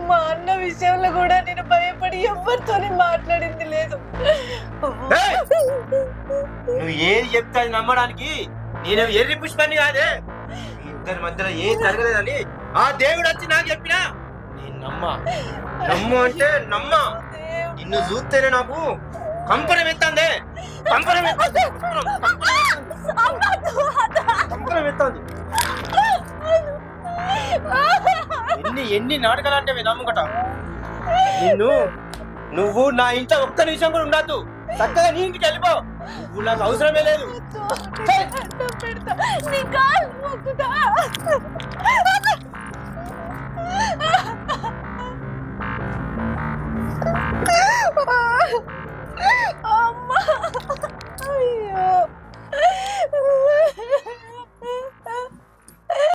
మా అన్న విషయంలో కూడా నేను భయపడి ఎవరితోని మాట్లాడింది లేదు. నువ్వు ఏది చెప్తా నమ్మడానికి నేను ఎర్రి పుష్పాన్ని కాదే. ఇద్దరి మధ్యలో ఏం జరగలేదని ఆ దేవుడు వచ్చి నాకు చెప్పినా నేను నమ్ము అంటే నమ్మా. నిన్ను చూస్తేనే నాకు కంపరం ఎత్తాందే, కంపరం ఎత్తాంది. ఎన్ని నాటకాలు అంటే నమ్ముకట. నువ్వు నా ఇంట్లో ఒక్క నిమిషం కూడా ఉండద్దు. చక్కగా నీ ఇంటికి వెళ్ళిపో. నువ్వు నాకు అవసరమే లేదు.